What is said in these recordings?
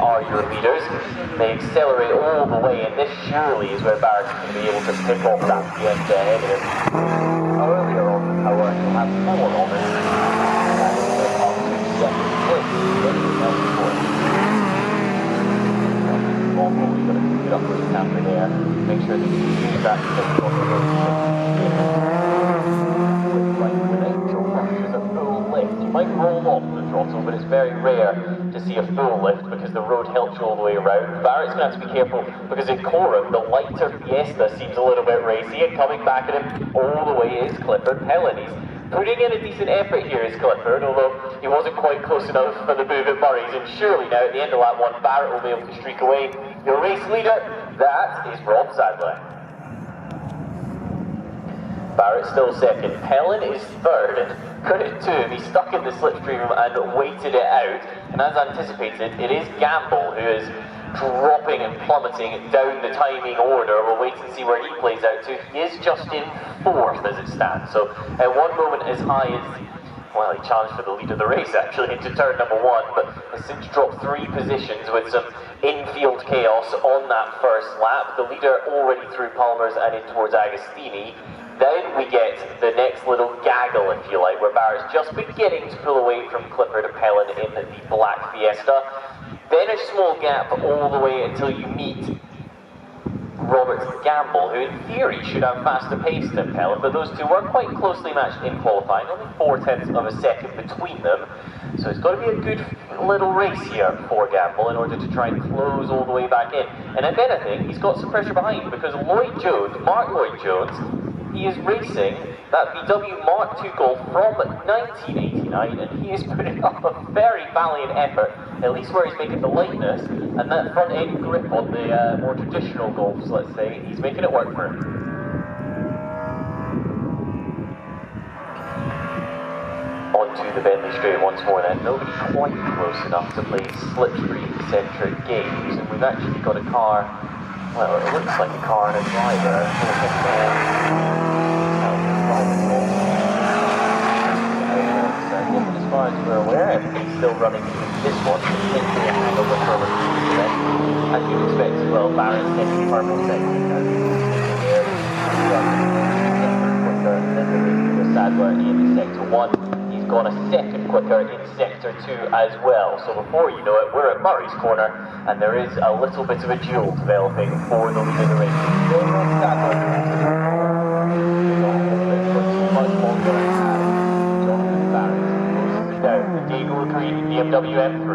are your leaders. They accelerate all the way, and this surely is where Barrett's going to be able to pick off that Fiesta ahead of him. Earlier on the power, he'll have 4 on it. That's up to second place. We've got to get up with the camera there, make sure that you can use that signal on the road. You might roll off the throttle, but it's very rare to see a full lift because the road helps you all the way around. Barrett's going to have to be careful because in Coram, the lighter Fiesta seems a little bit racy, and coming back at him all the way is Clifford Helen. He's putting in a decent effort here, is Clifford, although he wasn't quite close enough for the move at Murray's, and surely now at the end of lap 1, Barrett will be able to streak away. Your race leader, that is Rob Sadler. Barrett still second. Helen is third, and credit to him, he stuck in the slipstream and waited it out, and as anticipated, it is Gamble who is dropping and plummeting down the timing order. We'll wait and see where he plays out to. He is just in 4th as it stands, so at one moment as high as, well, he challenged for the lead of the race actually into turn number 1, but has since dropped 3 positions with some infield chaos on that first lap. The leader already through Palmer's and in towards Agostini. Then we get the next little gaggle, if you like, where Barrett's just beginning to pull away from Clifford and Helen in the black Fiesta. Then a small gap all the way until you meet Robert Gamble, who in theory should have faster pace than Helen, but those two were quite closely matched in qualifying, only 0.4 of a second between them. So it's got to be a good little race here for Gamble in order to try and close all the way back in. And if anything, he's got some pressure behind because Lloyd Jones, Mark Lloyd Jones, he is racing that VW Mark II Golf from 1989, and he is putting up a very valiant effort, at least where he's making the lightness, and that front end grip on the more traditional Golfs, let's say, he's making it work for him. Onto the Bentley straight once more then. Nobody quite close enough to play slipstream-centric games, and we've actually got a car, well, it looks like a car and a driver. As far as we're aware, everything's still running this one, potentially a hangover for a as you'd expect as well. Barrett's taking purple second. Sadler in sector 1. He's gone a second quicker in sector 2 as well. So before you know it, we're at Murray's corner, and there is a little bit of a duel developing for the lead of the race. BMW M3.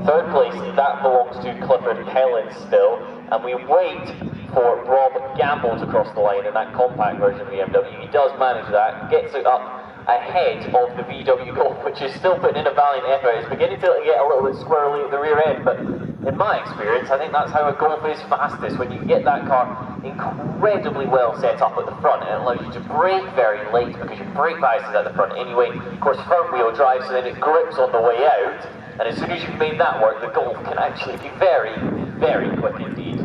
Third place, that belongs to Clifford Helen still, and we wait for Rob Gamble to cross the line in that compact version of the BMW. He does manage that, gets it up ahead of the VW Golf, which is still putting in a valiant effort. It's beginning to get a little bit squirrely at the rear end, but in my experience, I think that's how a Golf is fastest, when you get that car incredibly well set up at the front, and it allows you to brake very late because your brake bias is at the front anyway. Of course, front wheel drive, so then it grips on the way out, and as soon as you've made that work, the Golf can actually be very, very quick indeed.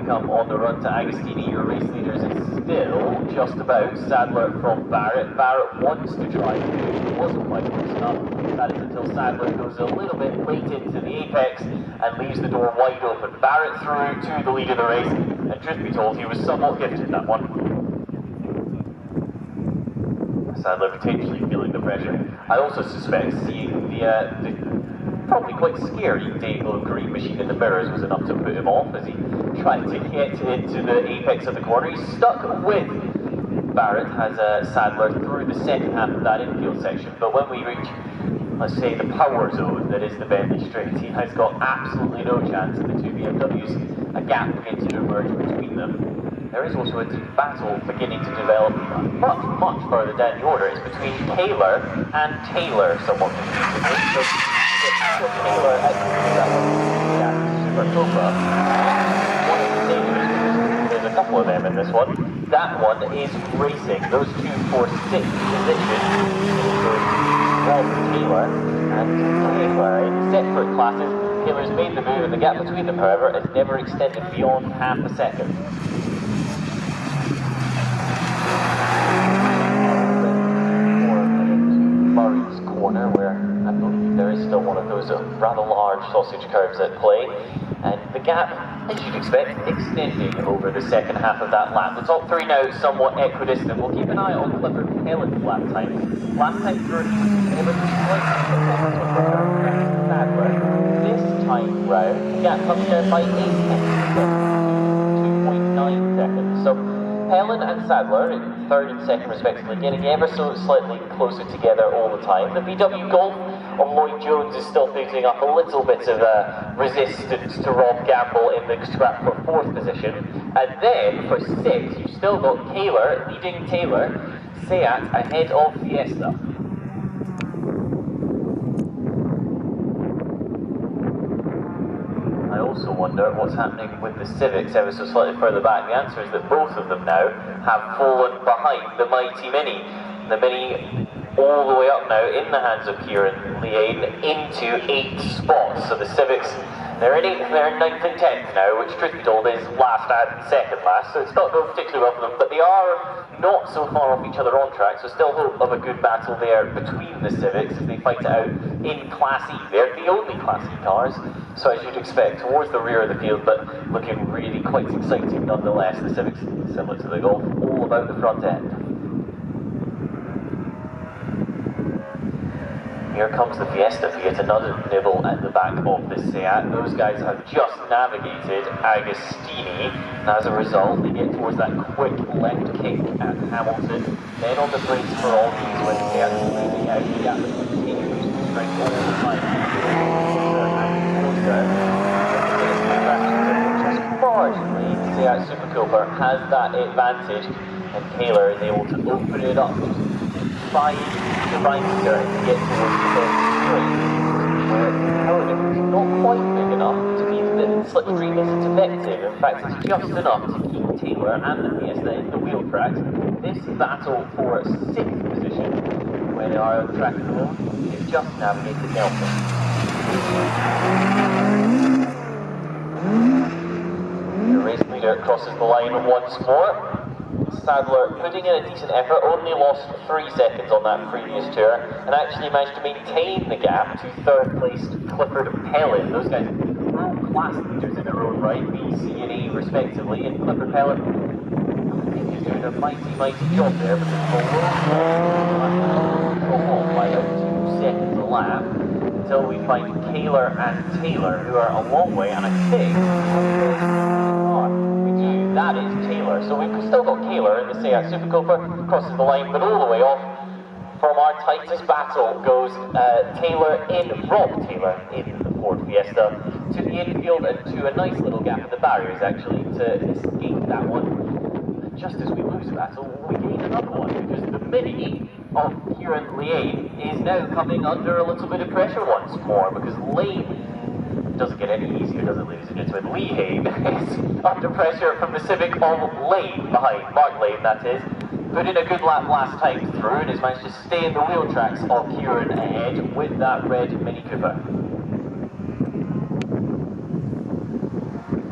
Come on the run to Agostini. Your race leaders is still just about Sadler from Barrett. Barrett wants to try to, wasn't quite close enough. That is until Sadler goes a little bit late into the apex and leaves the door wide open. Barrett through to the lead of the race, and truth be told, he was somewhat gifted that one. Sadler potentially feeling the pressure. I also suspect seeing the probably quite scary Dayglow green machine in the mirrors was enough to put him off as he tried to get into the apex of the corner. He's stuck with Barrett, has Sadler through the second half of that infield section, but when we reach, let's say, the power zone that is the Bentley Straight, he has got absolutely no chance in the two BMWs. A gap begins to emerge between them. There is also a battle beginning to develop much, much further down the order. It's between Taylor and Taylor, somewhat confusingly. So Taylor at Super Cobra. One of the Taylors, there's a couple of them in this one. That one is racing. Those two for 6th position. Rob Taylor and Taylor in separate classes. Taylor's made the move, and the gap between them, however, has never extended beyond half a second. one of those rather large sausage curves at play. And the gap, as you'd expect, extending over the second half of that lap. The top three now somewhat equidistant. We'll keep an eye on Clifford Pellet's lap time. Last time through, ever so slightly Sadler. This time round, the gap comes down by 8 seconds, 2.9 seconds. So Helen and Sadler in third and second respectively, getting ever so slightly closer together all the time. The VW Golf of Lloyd Jones is still putting up a little bit of resistance to Rob Gamble in the scrap for fourth position. And then for sixth, you've still got Taylor leading Taylor, Seat ahead of Fiesta. I also wonder what's happening with the Civics ever so slightly further back. The answer is that both of them now have fallen behind the mighty Mini. The Mini all the way up now in the hands of Kieran Liane into 8 spots. So the Civics, they're in 9th and 10th now, which truth be told is last and second last, so it's not going particularly well for them, but they are not so far off each other on track, so still hope of a good battle there between the Civics as they fight it out in Class E. They're the only Class E cars, so as you'd expect, towards the rear of the field, but looking really quite exciting nonetheless. The Civics, similar to the Golf, all about the front end. Here comes the Fiesta for yet another nibble at the back of the Seat. Those guys have just navigated Agostini, and as a result, they get towards that quick left kick at Hamilton. Then on the brakes for all these when Seat is moving out. The gap continues to shrink all the time. Just marginally, Seat Super Cooper has that advantage, and Taylor is able to open it up. 5 divider to get towards the first straight, where however it's not quite big enough to mean that the slipstream isn't effective. In fact, it's just enough to keep Taylor and the Fiesta in the wheel tracks. This battle for 6th position, where they are on track at the moment, is just navigated Nelson. The race leader crosses the line once more. Sadler putting in a decent effort, only lost 3 seconds on that previous tour, and actually managed to maintain the gap to third placed Clifford Pellet. Those guys are class leaders in their own right, B, C and E respectively, and Clifford Pellet, I think, is doing a mighty job there, because below off by about 2 seconds a lap, until we find Taylor and Taylor, who are a long way, and I think that is Taylor. So we've still got Taylor in the Seat Super Cooper, crosses the line, but all the way off from our tightest battle goes Taylor in, Rob Taylor in the Ford Fiesta, to the infield and to a nice little gap in the barriers actually to escape that one. And just as we lose the battle, we gain another one, because the Mini of Kieran Liane is now coming under a little bit of pressure once more, because Lane doesn't get any easier, does it, ladies and gentlemen? Lehane is under pressure from the Civic of Lane, behind Mark Lane that is. Put in a good lap last time through and has managed to stay in the wheel tracks of Kieran ahead with that red Mini Cooper.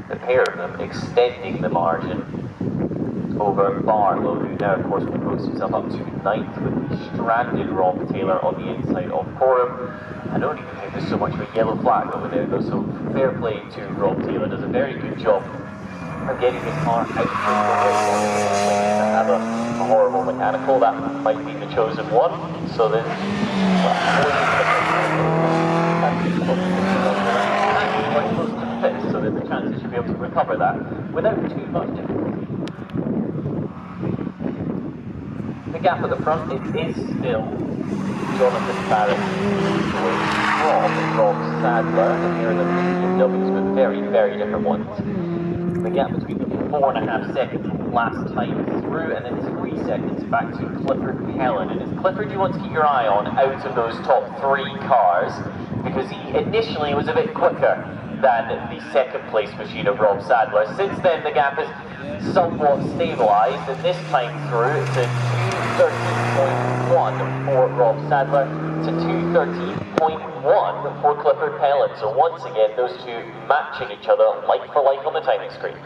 The pair of them extending the margin over Barlow, who now of course will post himself up to 9th with the stranded Rob Taylor on the inside of Coram. I don't even think there's so much of a yellow flag over there though, so fair play to Rob Taylor. Does a very good job of getting his car out of the way to have a horrible mechanical. That might be the chosen one, so then quite close to the pit, so there's a chance he should be able to recover that without too much difficulty. The gap at the front, it is still Jonathan Barrett from Rob Sadler, and here are the BMWs, but very different ones. The gap between them 4.5 seconds last time through, and then 3 seconds back to Clifford Helen. And it's Clifford you want to keep your eye on out of those top 3 cars, because he initially was a bit quicker than the second place machine of Rob Sadler. Since then the gap is somewhat stabilised, and this time through it's a 213.1 for Rob Sadler to 213.1 for Clifford Pellet. So once again those two matching each other like for like on the timing screen.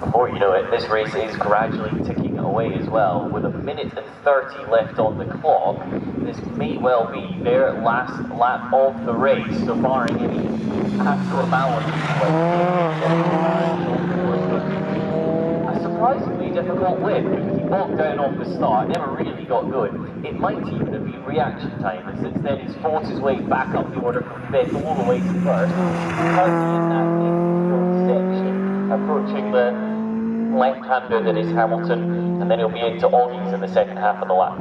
Before you know it, this race is gradually ticking away as well, with 1:30 left on the clock. This may well be their last lap of the race, so barring any abnormalities a surprisingly difficult lip. He bogged down off the start, never really got going. It might even have been reaction time, and since then he's fought his way back up the order from 5th all the way to 1st. Currently in that midfield section, approaching the left-hander that is Hamilton, and then he'll be into Oggies in the second half of the lap.